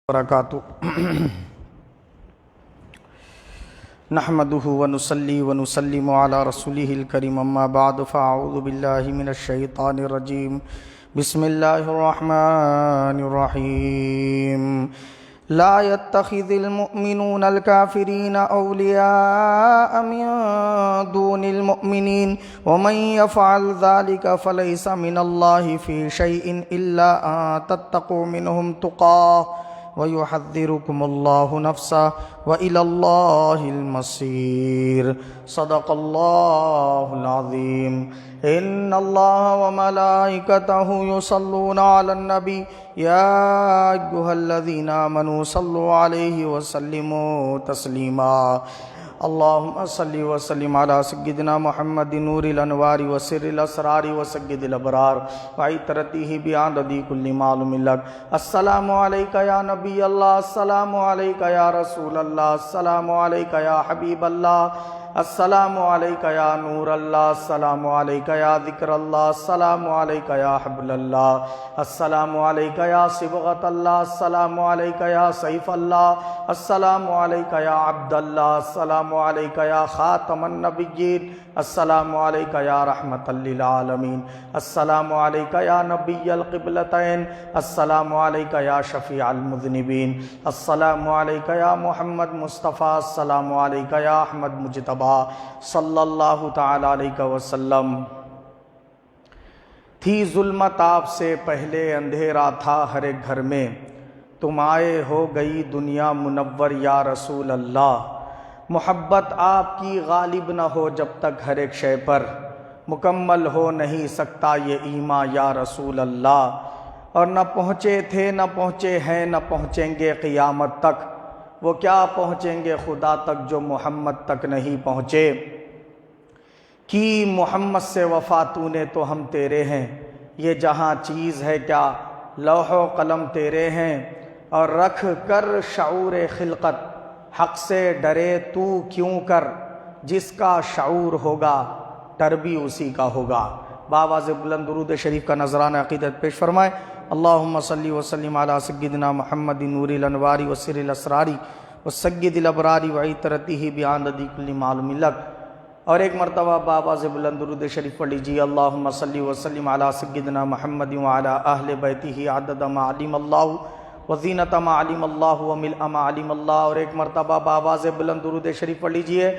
وبرکاتہ نحمده ونصلي ونسلم على رسوله الكريم اما بعد فاعوذ بالله من الشيطان الرجيم بسم الله الرحمن الرحيم لا يتخذ المؤمنون الكافرين أولياء من دون المؤمنين ومن يفعل ذلك فليس من الله في شيء إلا أن تتقوا منهم تقاه وَيُحَذِّرُكُمُ اللَّهُ نَفْسَهُ وَإِلَى اللَّهِ الْمَصِيرُ صدق اللہ العظیم ان اللہ وملائکتہ یصلون علی النبی یا ایھا الذین آمنوا صلوا علیہ وسلموا تسلیما اللہم صلی وسلم علی سیدنا محمد نور الانوار وسر الاسرار وسید الابرار وعطرتہ بعدد کل معلوم لک السلام علیکہ یا نبی اللہ السلام علیکہ یا رسول اللہ السلام علیکہ یا حبیب اللہ السلام علیکہ یا نور اللہ السلام علیکہ یا ذکر اللہ السلام علیکہ یا حبل اللہ السلام علیکہ یا صبغت اللہ السلام علیکہ یا سیف اللہ السلام علیکہ یا عبد اللہ السلام علیکہ یا خاتم النبیین السلام علیکہ یا رحمت للعالمین السلام علیکہ یا نبی القبلتین السلام علیکہ یا شفیع المذنبین السلام علیکہ یا محمد مصطفیٰ السلام علیکہ یا احمد مجتبی صلی اللہ تعالی علیہ وسلم تھی ظلمت آپ سے پہلے اندھیرا تھا ہر ایک گھر میں تم آئے ہو گئی دنیا منور یا رسول اللہ محبت آپ کی غالب نہ ہو جب تک ہر ایک شے پر مکمل ہو نہیں سکتا یہ ایمان یا رسول اللہ اور نہ پہنچے تھے نہ پہنچے ہیں نہ پہنچیں گے قیامت تک وہ کیا پہنچیں گے خدا تک جو محمد تک نہیں پہنچے کی محمد سے وفا تو نے تو ہم تیرے ہیں یہ جہاں چیز ہے کیا لوح و قلم تیرے ہیں اور رکھ کر شعور خلقت حق سے ڈرے تو کیوں کر جس کا شعور ہوگا ڈر بھی اسی کا ہوگا بآواز بلند درود شریف کا نذرانہ عقیدت پیش فرمائے اللہم صلی وسلم علی سیدنا محمد نور الانوار وسر الاسرار وسید الابرار وعطرتہ بعدد کل معلوم لک اور ایک مرتبہ بآواز بلند درود شریف پڑھ لیجیے اللہم صلی وسلم علی سیدنا محمد وعلی اہل بیتہ عدد ما علم اللہ وزینت ما علم اللہ وملء ما علم اللہ اور ایک مرتبہ بآواز بلند درود شریف پڑھ لیجیے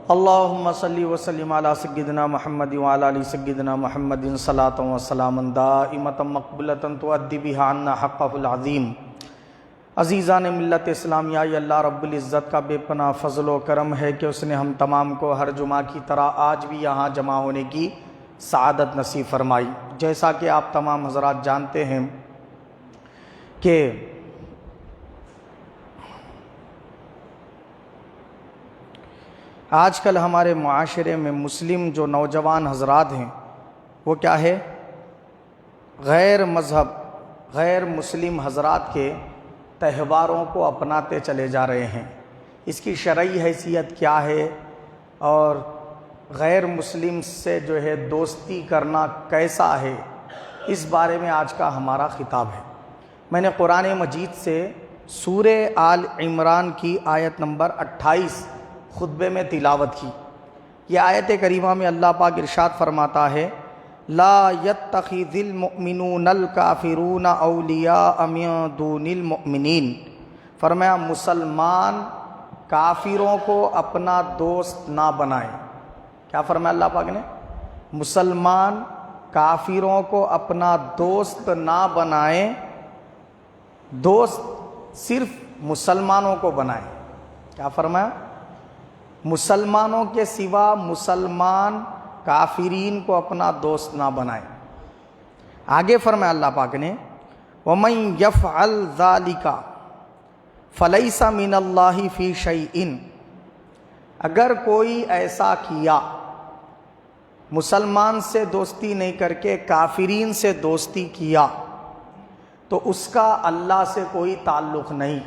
اللہم صلی وسلم علی سیدنا محمد وعلی آل سیدنا محمد صلاۃ و سلام دائمۃ مقبولۃ تؤدی بہا عنا حقہ العظیم عزیزان ملت اسلامیہ یہ اللہ رب العزت کا بے پناہ فضل و کرم ہے کہ اس نے ہم تمام کو ہر جمعہ کی طرح آج بھی یہاں جمع ہونے کی سعادت نصیب فرمائی جیسا کہ آپ تمام حضرات جانتے ہیں کہ آج کل ہمارے معاشرے میں مسلم جو نوجوان حضرات ہیں وہ کیا ہے غیر مذہب غیر مسلم حضرات کے تہواروں کو اپناتے چلے جا رہے ہیں اس کی شرعی حیثیت کیا ہے اور غیر مسلم سے جو ہے دوستی کرنا کیسا ہے اس بارے میں آج کا ہمارا خطاب ہے میں نے قرآن مجید سے سورہ آل عمران کی آیت نمبر 28 خطبے میں تلاوت کی یہ آیت کریمہ میں اللہ پاک ارشاد فرماتا ہے لا يتخذ المؤمنون الکافرون اولیاء من دون المؤمنین فرمایا مسلمان کافروں کو اپنا دوست نہ بنائیں کیا فرمایا اللہ پاک نے مسلمان کافروں کو اپنا دوست نہ بنائیں دوست صرف مسلمانوں کو بنائیں کیا فرمایا مسلمانوں کے سوا مسلمان کافرین کو اپنا دوست نہ بنائیں آگے فرمایا اللہ پاک نے وَمَن يَفْعَلْ ذَلِكَ فَلَيْسَ مِنَ اللَّهِ فِي شَيْءٍ اگر کوئی ایسا کیا مسلمان سے دوستی نہیں کر کے کافرین سے دوستی کیا تو اس کا اللہ سے کوئی تعلق نہیں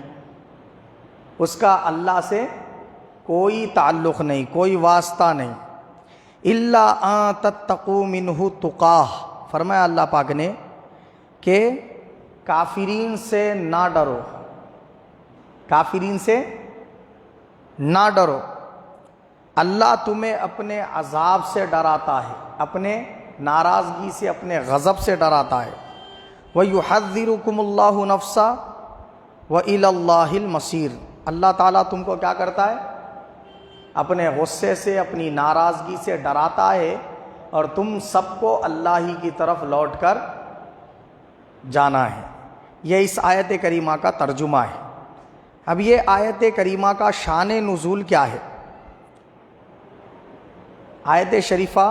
اس کا اللہ سے کوئی تعلق نہیں کوئی واسطہ نہیں الا ان تتقوا منہ تقاہ فرمایا اللہ پاک نے کہ کافرین سے نہ ڈرو کافرین سے نہ ڈرو، اللہ تمہیں اپنے عذاب سے ڈراتا ہے، اپنے ناراضگی سے، اپنے غضب سے ڈراتا ہے۔ وَيُحَذِّرُكُمُ اللَّهُ نَفْسَهُ وَإِلَى اللَّهِ الْمَصِيرُ، اللہ تعالیٰ تم کو کیا کرتا ہے؟ اپنے غصے سے، اپنی ناراضگی سے ڈراتا ہے، اور تم سب کو اللہ ہی کی طرف لوٹ کر جانا ہے۔ یہ اس آیت کریمہ کا ترجمہ ہے۔ اب یہ آیت کریمہ کا شان نزول کیا ہے؟ آیت شریفہ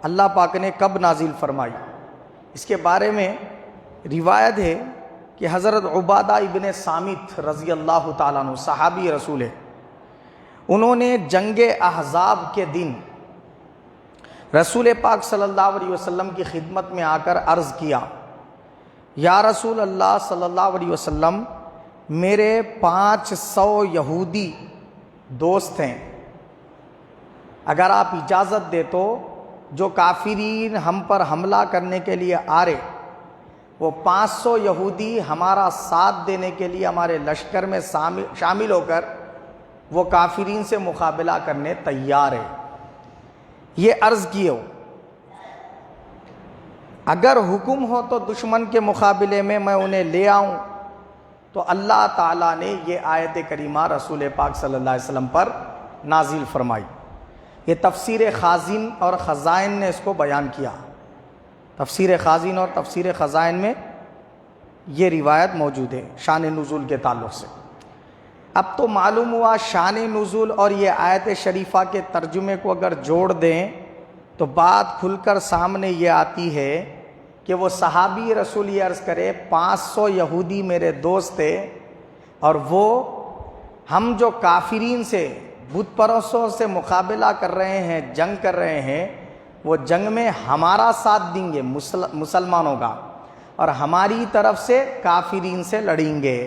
اللہ پاک نے کب نازل فرمائی؟ اس کے بارے میں روایت ہے کہ حضرت عبادہ ابن صامت رضی اللہ تعالیٰ عنہ صحابی رسول ہے، انہوں نے جنگ احزاب کے دن رسول پاک صلی اللہ علیہ وسلم کی خدمت میں آ کر عرض کیا، یا رسول اللہ صلی اللہ علیہ وسلم، میرے 500 یہودی دوست ہیں، اگر آپ اجازت دے تو جو کافرین ہم پر حملہ کرنے کے لیے آ رہے، وہ 500 یہودی ہمارا ساتھ دینے کے لیے ہمارے لشکر میں شامل ہو کر وہ کافرین سے مقابلہ کرنے تیار ہے۔ یہ عرض کیے ہو، اگر حکم ہو تو دشمن کے مقابلے میں میں انہیں لے آؤں، تو اللہ تعالیٰ نے یہ آیت کریمہ رسول پاک صلی اللہ علیہ وسلم پر نازل فرمائی۔ یہ تفسیر خازن اور خزائن نے اس کو بیان کیا، تفسیر خازن اور تفسیر خزائن میں یہ روایت موجود ہے شان نزول کے تعلق سے۔ اب تو معلوم ہوا شان نزول اور یہ آیت شریفہ کے ترجمے کو اگر جوڑ دیں تو بات کھل کر سامنے یہ آتی ہے کہ وہ صحابی رسول یہ عرض کرے 500 یہودی میرے دوست تھے، اور وہ ہم جو کافرین سے، بت پرستوں سے مقابلہ کر رہے ہیں، جنگ کر رہے ہیں، وہ جنگ میں ہمارا ساتھ دیں گے مسلمانوں کا، اور ہماری طرف سے کافرین سے لڑیں گے،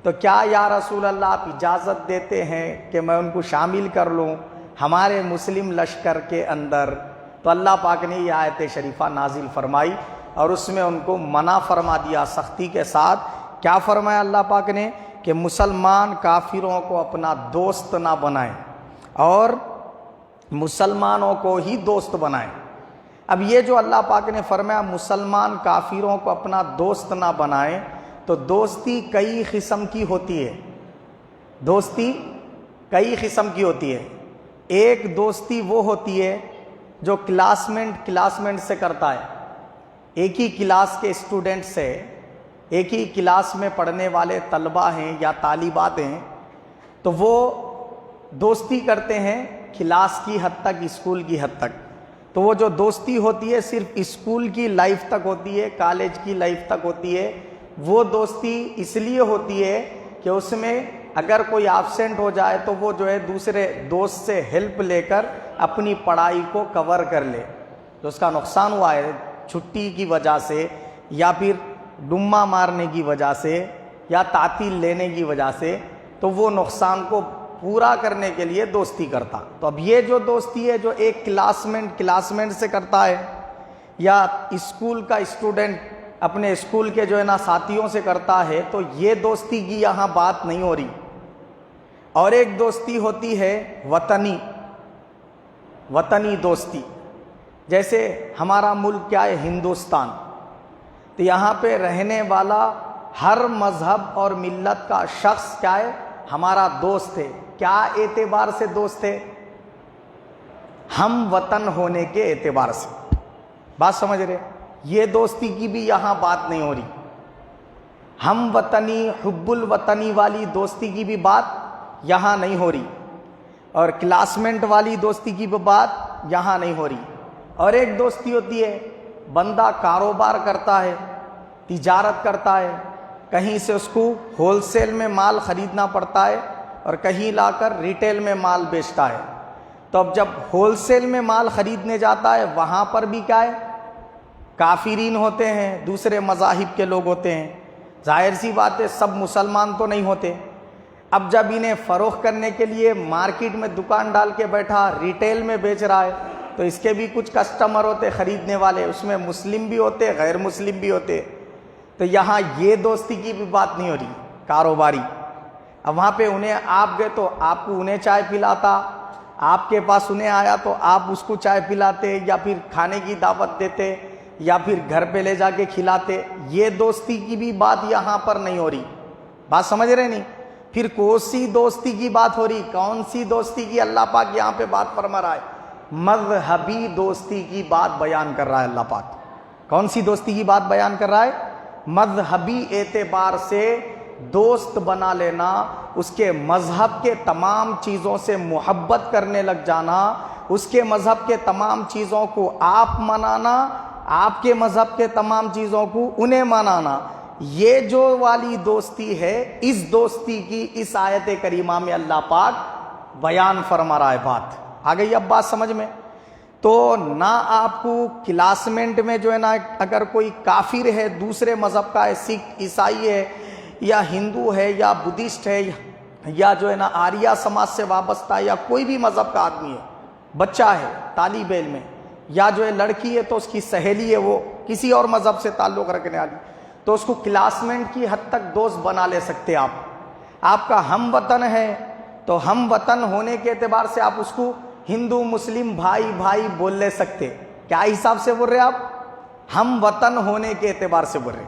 تو کیا یا رسول اللہ آپ اجازت دیتے ہیں کہ میں ان کو شامل کر لوں ہمارے مسلم لشکر کے اندر؟ تو اللہ پاک نے یہ آیت شریفہ نازل فرمائی اور اس میں ان کو منع فرما دیا سختی کے ساتھ۔ کیا فرمایا اللہ پاک نے؟ کہ مسلمان کافروں کو اپنا دوست نہ بنائیں اور مسلمانوں کو ہی دوست بنائیں۔ اب یہ جو اللہ پاک نے فرمایا مسلمان کافروں کو اپنا دوست نہ بنائیں، تو دوستی کئی قسم کی ہوتی ہے، دوستی کئی قسم کی ہوتی ہے۔ ایک دوستی وہ ہوتی ہے جو کلاسمنٹ سے کرتا ہے، ایک ہی کلاس کے اسٹوڈنٹ سے، ایک ہی کلاس میں پڑھنے والے طلبہ ہیں یا طالبات ہیں، تو وہ دوستی کرتے ہیں کلاس کی حد تک، اسکول کی حد تک۔ تو وہ جو دوستی ہوتی ہے صرف اسکول کی لائف تک ہوتی ہے، کالج کی لائف تک ہوتی ہے۔ وہ دوستی اس لیے ہوتی ہے کہ اس میں اگر کوئی ایبسینٹ ہو جائے تو وہ جو ہے دوسرے دوست سے ہیلپ لے کر اپنی پڑھائی کو کور کر لے، جو اس کا نقصان ہوا ہے چھٹی کی وجہ سے یا پھر ڈمہ مارنے کی وجہ سے یا تعطیل لینے کی وجہ سے، تو وہ نقصان کو پورا کرنے کے لیے دوستی کرتا۔ تو اب یہ جو دوستی ہے جو ایک کلاسمنٹ سے کرتا ہے، یا اسکول کا اسٹوڈنٹ اپنے اسکول کے جو ہے نا ساتھیوں سے کرتا ہے، تو یہ دوستی کی یہاں بات نہیں ہو رہی۔ اور ایک دوستی ہوتی ہے وطنی دوستی، جیسے ہمارا ملک کیا ہے؟ ہندوستان، تو یہاں پہ رہنے والا ہر مذہب اور ملت کا شخص کیا ہے؟ ہمارا دوست ہے۔ کیا اعتبار سے دوست ہے؟ ہم وطن ہونے کے اعتبار سے۔ بات سمجھ رہے؟ یہ دوستی کی بھی یہاں بات نہیں ہو رہی۔ ہم وطنی، حب الوطنی والی دوستی کی بھی بات یہاں نہیں ہو رہی، اور کلاسمنٹ والی دوستی کی بھی بات یہاں نہیں ہو رہی۔ اور ایک دوستی ہوتی ہے بندہ کاروبار کرتا ہے، تجارت کرتا ہے، کہیں سے اس کو ہول سیل میں مال خریدنا پڑتا ہے اور کہیں لا کر ریٹیل میں مال بیچتا ہے۔ تو اب جب ہول سیل میں مال خریدنے جاتا ہے وہاں پر بھی کیا ہے؟ کافرین ہوتے ہیں، دوسرے مذاہب کے لوگ ہوتے ہیں، ظاہر سی بات ہے سب مسلمان تو نہیں ہوتے۔ اب جب انہیں فروخت کرنے کے لیے مارکیٹ میں دکان ڈال کے بیٹھا، ریٹیل میں بیچ رہا ہے، تو اس کے بھی کچھ کسٹمر ہوتے خریدنے والے، اس میں مسلم بھی ہوتے، غیر مسلم بھی ہوتے۔ تو یہاں یہ دوستی کی بھی بات نہیں ہو رہی کاروباری۔ اب وہاں پہ انہیں آپ گئے تو آپ کو انہیں چائے پلاتا، آپ کے پاس انہیں آیا تو آپ اس کو چائے پلاتے، یا پھر کھانے کی دعوت دیتے، یا پھر گھر پہ لے جا کے کھلاتے. یہ دوستی کی بھی بات یہاں پر نہیں ہو رہی. بات سمجھ رہے نہیں؟ پھر کون سی دوستی کی بات ہو رہی؟ کون سی دوستی کی اللہ پاک یہاں پہ بات فرما رہا ہے؟ مذہبی دوستی کی بات بیان کر رہا ہے اللہ پاک. کون سی دوستی کی بات بیان کر رہا ہے؟ مذہبی اعتبار سے دوست بنا لینا، اس کے مذہب کے تمام چیزوں سے محبت کرنے لگ جانا، اس کے مذہب کے تمام چیزوں کو آپ منانا، آپ کے مذہب کے تمام چیزوں کو انہیں منانا. یہ جو والی دوستی ہے، اس دوستی کی اس آیت کریمہ میں اللہ پاک بیان فرما رہا ہے. بات آ گئی اب بات سمجھ میں؟ تو نہ آپ کو کلاسمیٹ میں جو ہے نا اگر کوئی کافر ہے، دوسرے مذہب کا ہے، سکھ عیسائی ہے یا ہندو ہے یا بدھسٹ ہے یا جو ہے نا آریہ سماج سے وابستہ ہے یا کوئی بھی مذہب کا آدمی ہے، بچہ ہے طالب علم ہے، یا جو ہے لڑکی ہے تو اس کی سہیلی ہے وہ کسی اور مذہب سے تعلق رکھنے والی، تو اس کو کلاسمیٹ کی حد تک دوست بنا لے سکتے. آپ کا ہم وطن ہے تو ہم وطن ہونے کے اعتبار سے آپ اس کو ہندو مسلم بھائی بھائی بول لے سکتے. کیا حساب سے بول رہے آپ؟ ہم وطن ہونے کے اعتبار سے بول رہے.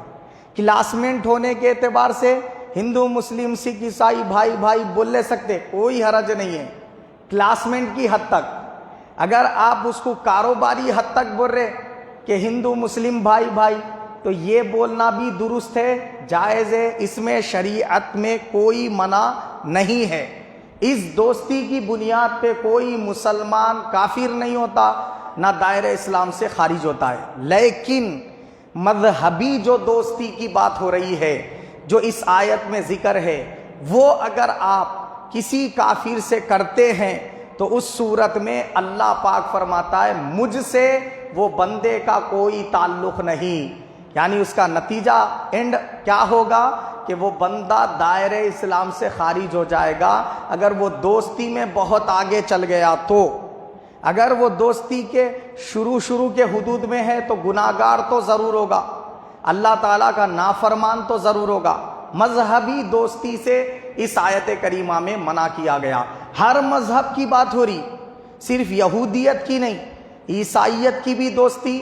کلاسمیٹ ہونے کے اعتبار سے ہندو مسلم سکھ عیسائی بھائی بھائی بول لے سکتے، کوئی حرج نہیں ہے. کلاسمیٹ کی حد تک. اگر آپ اس کو کاروباری حد تک بول رہے کہ ہندو مسلم بھائی بھائی، تو یہ بولنا بھی درست ہے، جائز ہے، اس میں شریعت میں کوئی منع نہیں ہے. اس دوستی کی بنیاد پہ کوئی مسلمان کافر نہیں ہوتا، نہ دائرہ اسلام سے خارج ہوتا ہے. لیکن مذہبی جو دوستی کی بات ہو رہی ہے، جو اس آیت میں ذکر ہے، وہ اگر آپ کسی کافر سے کرتے ہیں تو اس صورت میں اللہ پاک فرماتا ہے مجھ سے وہ بندے کا کوئی تعلق نہیں. یعنی اس کا نتیجہ اینڈ کیا ہوگا کہ وہ بندہ دائرہ اسلام سے خارج ہو جائے گا اگر وہ دوستی میں بہت آگے چل گیا تو. اگر وہ دوستی کے شروع کے حدود میں ہے تو گناہگار تو ضرور ہوگا، اللہ تعالیٰ کا نافرمان تو ضرور ہوگا. مذہبی دوستی سے اس آیت کریمہ میں منع کیا گیا. ہر مذہب کی بات ہو رہی، صرف یہودیت کی نہیں، عیسائیت کی بھی دوستی،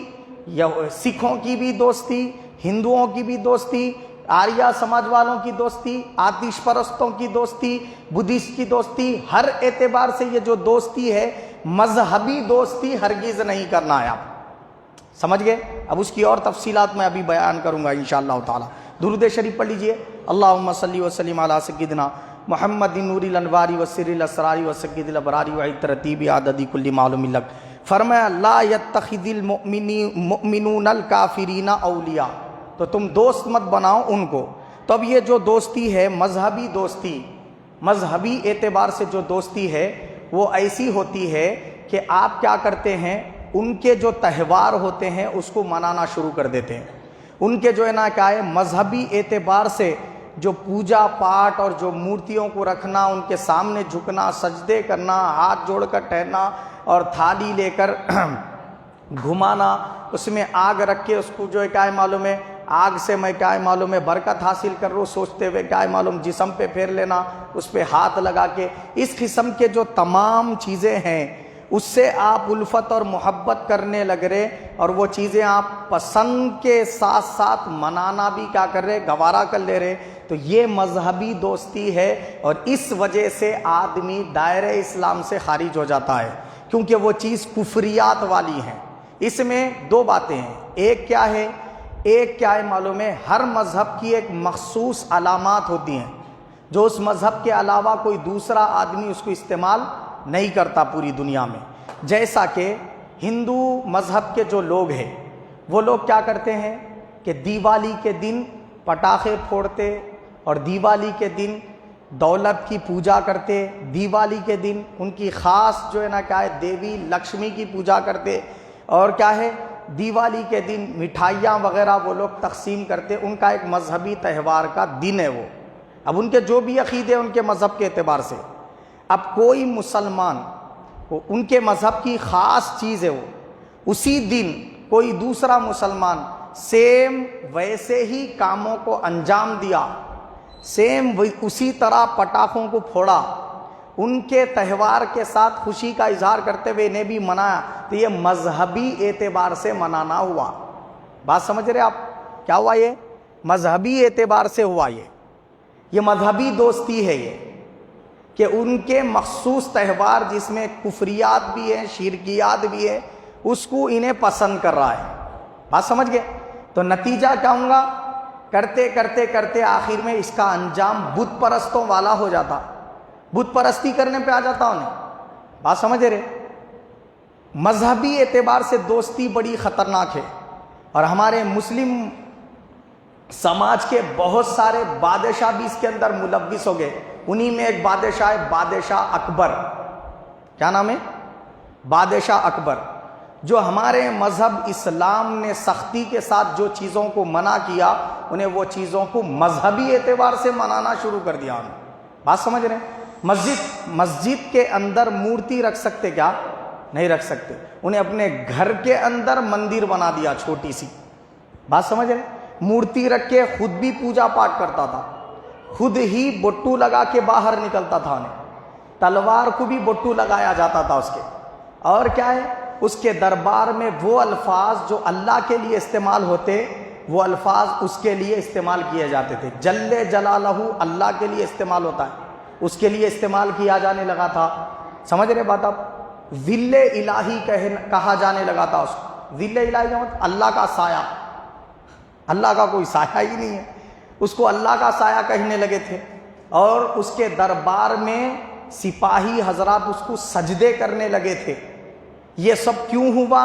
سکھوں کی بھی دوستی، ہندوؤں کی بھی دوستی، آریہ سماج والوں کی دوستی، آتش پرستوں کی دوستی، بدھسٹ کی دوستی، ہر اعتبار سے یہ جو دوستی ہے مذہبی دوستی ہرگز نہیں کرنا ہے. آپ سمجھ گئے؟ اب اس کی اور تفصیلات میں ابھی بیان کروں گا انشاءاللہ تعالی. درود شریف پڑھ لیجئے. اللہم صلی وسلم علی سیدنا محمد نور الانوار وسر الاسرار وسید الابرار وعطرتیب عدد کل معلوم لک. فرمایا لا یتخذ المؤمنون الکافرین اولیاء، تو تم دوست مت بناؤ ان کو. تو اب یہ جو دوستی ہے مذہبی دوستی، مذہبی اعتبار سے جو دوستی ہے وہ ایسی ہوتی ہے کہ آپ کیا کرتے ہیں، ان کے جو تہوار ہوتے ہیں اس کو منانا شروع کر دیتے ہیں. ان کے جو ہے نا کیا ہے مذہبی اعتبار سے جو پوجا پاٹ اور جو مورتیوں کو رکھنا، ان کے سامنے جھکنا، سجدے کرنا، ہاتھ جوڑ کر ٹہرنا اور تھالی لے کر گھمانا، اس میں آگ رکھ کے اس کو جو ہے کیا ہے معلوم ہے آگ سے میں کیا ہے معلوم ہے برکت حاصل کر رہا ہوں سوچتے ہوئے کیا ہے معلوم جسم پہ پھیر لینا، اس پہ ہاتھ لگا کے، اس قسم کے جو تمام چیزیں ہیں اس سے آپ الفت اور محبت کرنے لگ رہے، اور وہ چیزیں آپ پسند کے ساتھ ساتھ منانا بھی کیا کر رہے، گوارا کر لے رہے. تو یہ مذہبی دوستی ہے، اور اس وجہ سے آدمی دائرہ اسلام سے خارج ہو جاتا ہے، کیونکہ وہ چیز کفریات والی ہیں. اس میں دو باتیں ہیں. ایک کیا ہے، ایک کیا ہے معلوم ہے ہر مذہب کی ایک مخصوص علامات ہوتی ہیں جو اس مذہب کے علاوہ کوئی دوسرا آدمی اس کو استعمال نہیں کرتا پوری دنیا میں. جیسا کہ ہندو مذہب کے جو لوگ ہیں وہ لوگ کیا کرتے ہیں کہ دیوالی کے دن پٹاخے پھوڑتے، اور دیوالی کے دن دولت کی پوجا کرتے، دیوالی کے دن ان کی خاص جو ہے نا کیا ہے دیوی لکشمی کی پوجا کرتے، اور کیا ہے دیوالی کے دن مٹھائیاں وغیرہ وہ لوگ تقسیم کرتے. ان کا ایک مذہبی تہوار کا دن ہے وہ. اب ان کے جو بھی عقیدے ان کے مذہب کے اعتبار سے، اب کوئی مسلمان کو ان کے مذہب کی خاص چیز ہے وہ، اسی دن کوئی دوسرا مسلمان سیم ویسے ہی کاموں کو انجام دیا، سیم اسی طرح پٹاخوں کو پھوڑا، ان کے تہوار کے ساتھ خوشی کا اظہار کرتے ہوئے انہیں بھی منایا، تو یہ مذہبی اعتبار سے منانا ہوا۔ بات سمجھ رہے آپ؟ کیا ہوا؟ یہ مذہبی اعتبار سے ہوا۔ یہ مذہبی دوستی ہے، یہ کہ ان کے مخصوص تہوار جس میں کفریات بھی ہیں، شرکیات بھی ہیں، اس کو انہیں پسند کر رہا ہے۔ بات سمجھ گئے؟ تو نتیجہ کیا ہوگا؟ کرتے کرتے کرتے آخر میں اس کا انجام بت پرستوں والا ہو جاتا، بت پرستی کرنے پہ آ جاتا انہیں۔ بات سمجھ رہے؟ مذہبی اعتبار سے دوستی بڑی خطرناک ہے، اور ہمارے مسلم سماج کے بہت سارے بادشاہ بھی اس کے اندر ملوث ہو گئے۔ انہی میں ایک بادشاہ ہے، بادشاہ اکبر۔ کیا نام ہے؟ بادشاہ اکبر، جو ہمارے مذہب اسلام نے سختی کے ساتھ جو چیزوں کو منع کیا، انہیں وہ چیزوں کو مذہبی اعتبار سے منانا شروع کر دیا انہوں نے۔ بات سمجھ رہے ہیں؟ مسجد کے اندر مورتی رکھ سکتے کیا؟ نہیں رکھ سکتے۔ انہیں اپنے گھر کے اندر مندر بنا دیا چھوٹی سی۔ بات سمجھ رہے ہیں؟ مورتی رکھ کے خود بھی پوجا پاٹ کرتا تھا، خود ہی بٹو لگا کے باہر نکلتا تھا، انہیں تلوار کو بھی بٹو لگایا جاتا تھا اس کے۔ اور کیا ہے؟ اس کے دربار میں وہ الفاظ جو اللہ کے لیے استعمال ہوتے، وہ الفاظ اس کے لیے استعمال کیے جاتے تھے۔ جل جلالہ اللہ کے لیے استعمال ہوتا ہے، اس کے لیے استعمال کیا جانے لگا تھا۔ سمجھ رہے بات آپ؟ ذل الہی کہا جانے لگا تھا اس کو۔ ذل الہی کا مطلب اللہ کا سایہ، اللہ کا کوئی سایہ ہی نہیں ہے، اس کو اللہ کا سایہ کہنے لگے تھے۔ اور اس کے دربار میں سپاہی حضرات اس کو سجدے کرنے لگے تھے۔ یہ سب کیوں ہوا؟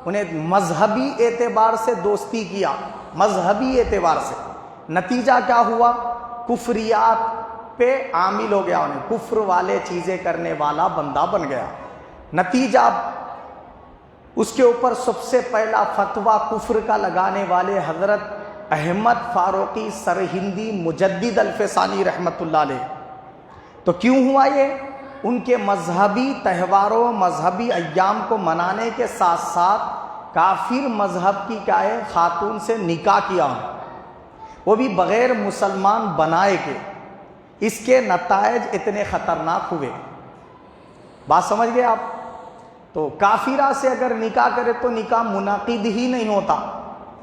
انہیں مذہبی اعتبار سے دوستی کیا، مذہبی اعتبار سے۔ نتیجہ کیا ہوا؟ کفریات پہ عامل ہو گیا، انہیں کفر والے چیزیں کرنے والا بندہ بن گیا۔ نتیجہ اس کے اوپر سب سے پہلا فتویٰ کفر کا لگانے والے حضرت احمد فاروقی سرہندی مجدد الفسانی رحمۃ اللہ علیہ۔ تو کیوں ہوا یہ؟ ان کے مذہبی تہواروں، مذہبی ایام کو منانے کے ساتھ ساتھ کافر مذہب کی کیا ہے خاتون سے نکاح کیا، وہ بھی بغیر مسلمان بنائے کے۔ اس کے نتائج اتنے خطرناک ہوئے۔ بات سمجھ گئے آپ؟ تو کافرہ سے اگر نکاح کرے تو نکاح منعقد ہی نہیں ہوتا،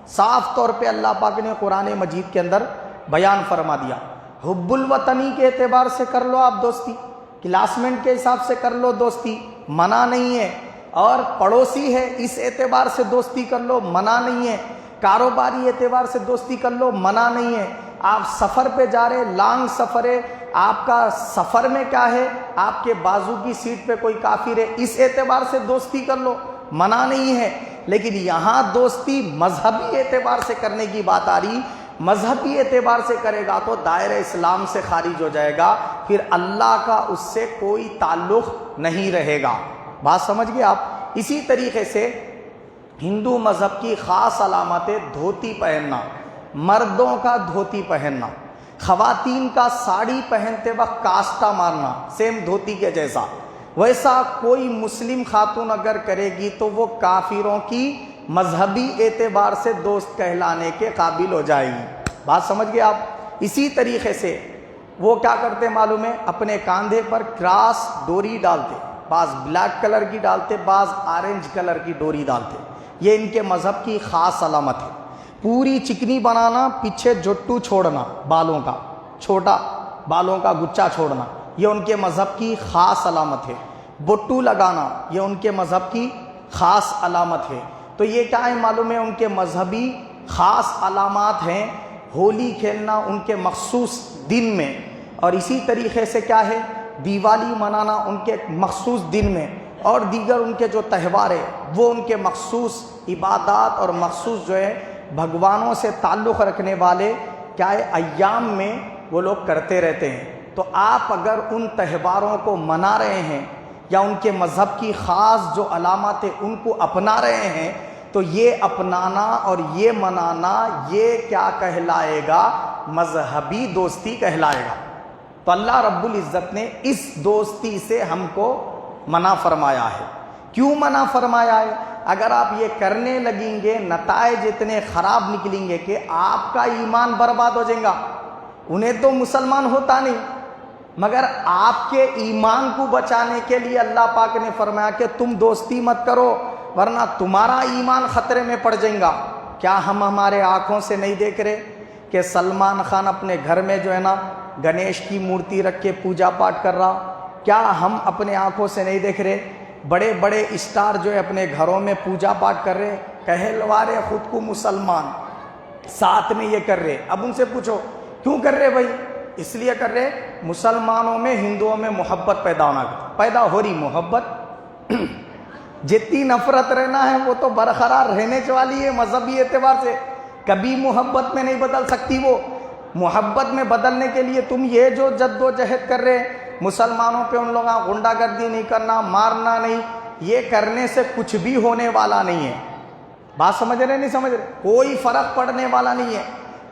صاف طور پہ اللہ پاک نے قرآن مجید کے اندر بیان فرما دیا۔ حب الوطنی کے اعتبار سے کر لو آپ دوستی، کلاسمیٹ کے حساب سے کر لو دوستی، منع نہیں ہے۔ اور پڑوسی ہے اس اعتبار سے دوستی کر لو، منع نہیں ہے۔ کاروباری اعتبار سے دوستی کر لو، منع نہیں ہے۔ آپ سفر پہ جا رہے، لانگ سفر ہے، آپ کا سفر میں کیا ہے، آپ کے بازو کی سیٹ پہ کوئی کافر ہے، اس اعتبار سے دوستی کر لو، منع نہیں ہے۔ لیکن یہاں دوستی مذہبی اعتبار سے کرنے کی بات آ رہی، مذہبی اعتبار سے کرے گا تو دائرہ اسلام سے خارج ہو جائے گا، پھر اللہ کا اس سے کوئی تعلق نہیں رہے گا۔ بات سمجھ گئے آپ؟ اسی طریقے سے ہندو مذہب کی خاص علامتیں دھوتی پہننا، مردوں کا دھوتی پہننا، خواتین کا ساڑی پہنتے وقت کاسٹا مارنا سیم دھوتی کے جیسا، ویسا کوئی مسلم خاتون اگر کرے گی تو وہ کافروں کی مذہبی اعتبار سے دوست کہلانے کے قابل ہو جائے گی۔ بات سمجھ گئے آپ؟ اسی طریقے سے وہ کیا کرتے معلوم ہے؟ اپنے کاندھے پر کراس ڈوری ڈالتے، بعض بلیک کلر کی ڈالتے، بعض آرنج کلر کی ڈوری ڈالتے۔ یہ ان کے مذہب کی خاص علامت ہے۔ پوری چکنی بنانا، پیچھے جٹو چھوڑنا، بالوں کا چھوٹا بالوں کا گچھا چھوڑنا، یہ ان کے مذہب کی خاص علامت ہے۔ بٹو لگانا، یہ ان کے مذہب کی خاص علامت ہے۔ تو یہ کیا ہے معلوم ہے؟ ان کے مذہبی خاص علامات ہیں۔ ہولی کھیلنا ان کے مخصوص دن میں، اور اسی طریقے سے کیا ہے؟ دیوالی منانا ان کے مخصوص دن میں، اور دیگر ان کے جو تہوار ہے وہ ان کے مخصوص عبادات اور مخصوص جو ہے بھگوانوں سے تعلق رکھنے والے کیا ہے ایام میں وہ لوگ کرتے رہتے ہیں۔ تو آپ اگر ان تہواروں کو منا رہے ہیں یا ان کے مذہب کی خاص جو علامات ہیں ان کو اپنا رہے ہیں، تو یہ اپنانا اور یہ منانا یہ کیا کہلائے گا؟ مذہبی دوستی کہلائے گا۔ تو اللہ رب العزت نے اس دوستی سے ہم کو منع فرمایا ہے۔ کیوں منع فرمایا ہے؟ اگر آپ یہ کرنے لگیں گے نتائج اتنے خراب نکلیں گے کہ آپ کا ایمان برباد ہو جائے گا۔ انہیں تو مسلمان ہوتا نہیں، مگر آپ کے ایمان کو بچانے کے لیے اللہ پاک نے فرمایا کہ تم دوستی مت کرو ورنہ تمہارا ایمان خطرے میں پڑ جائے گا۔ کیا ہم ہمارے آنکھوں سے نہیں دیکھ رہے کہ سلمان خان اپنے گھر میں جو ہے نا گنیش کی مورتی رکھ کے پوجا پاٹ کر رہا؟ کیا ہم اپنے آنکھوں سے نہیں دیکھ رہے بڑے بڑے اسٹار جو ہے اپنے گھروں میں پوجا پاٹ کر رہے، کہلوا رہے خود کو مسلمان، ساتھ میں یہ کر رہے؟ اب ان سے پوچھو کیوں کر رہے بھائی؟ اس لیے کر رہے مسلمانوں میں ہندوؤں میں محبت پیدا ہو رہی۔ محبت جتنی نفرت رہنا ہے وہ تو برقرار رہنے والی ہے مذہبی اعتبار سے، کبھی محبت میں نہیں بدل سکتی وہ۔ محبت میں بدلنے کے لیے تم یہ جو جد و جہد کر رہے مسلمانوں پہ ان لوگوں غنڈہ گردی نہیں کرنا، مارنا نہیں، یہ کرنے سے کچھ بھی ہونے والا نہیں ہے۔ بات سمجھ رہے نہیں سمجھ رہے؟ کوئی فرق پڑنے والا نہیں ہے۔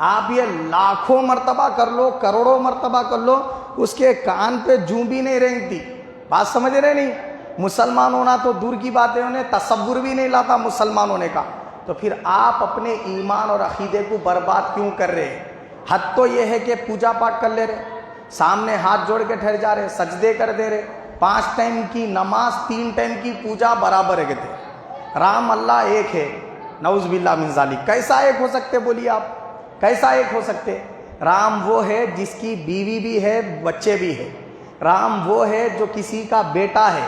آپ یہ لاکھوں مرتبہ کر لو، کروڑوں مرتبہ کر لو، اس کے کان پہ جوں بھی نہیں رینگتی۔ بات سمجھ رہے نہیں؟ مسلمان ہونا تو دور کی بات ہے، انہیں تصور بھی نہیں لاتا مسلمان ہونے کا، تو پھر آپ اپنے ایمان اور عقیدے کو برباد کیوں کر رہے ہیں؟ حد تو یہ ہے کہ پوجا پاٹ کر لے رہے، سامنے ہاتھ جوڑ کے ٹھہر جا رہے، سجدے کر دے رہے، 5 ٹائم کی نماز 3 ٹائم کی پوجا برابر ہے کہتے رام اللہ ایک ہے، نعوذ باللہ من ذالک۔ کیسا ایک ہو سکتے بولیے آپ؟ کیسا ایک ہو سکتے؟ رام وہ ہے جس کی بیوی بھی ہے، بچے بھی ہے۔ رام وہ ہے جو کسی کا بیٹا ہے،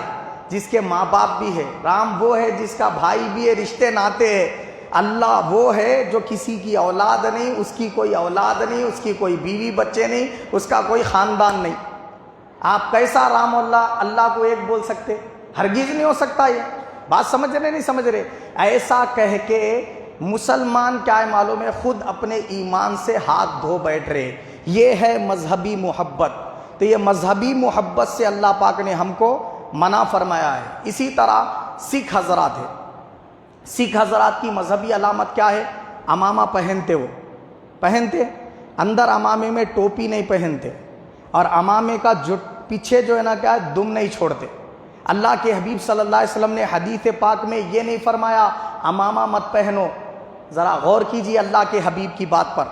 جس کے ماں باپ بھی ہے۔ رام وہ ہے جس کا بھائی بھی ہے، رشتے ناتے ہیں۔ اللہ وہ ہے جو کسی کی اولاد نہیں، اس کی کوئی اولاد نہیں، اس کی کوئی بیوی بچے نہیں، اس کا کوئی خاندان نہیں۔ آپ کیسا رام اللہ کو ایک بول سکتے؟ ہرگز نہیں ہو سکتا یہ۔ بات سمجھ رہے نہیں سمجھ رہے؟ ایسا کہہ کے مسلمان کیا ہے معلوم ہے، خود اپنے ایمان سے ہاتھ دھو بیٹھ رہے۔ یہ ہے مذہبی محبت۔ تو یہ مذہبی محبت سے اللہ پاک نے ہم کو منع فرمایا ہے۔ اسی طرح سکھ حضرات ہے، سکھ حضرات کی مذہبی علامت کیا ہے؟ امامہ پہنتے، وہ پہنتے اندر امامے میں ٹوپی نہیں پہنتے، اور امامے کا جو پیچھے جو ہے نا کیا ہے، دم نہیں چھوڑتے۔ اللہ کے حبیب صلی اللہ علیہ وسلم نے حدیث پاک میں یہ نہیں فرمایا امامہ مت پہنو، ذرا غور کیجیے اللہ کے حبیب کی بات پر۔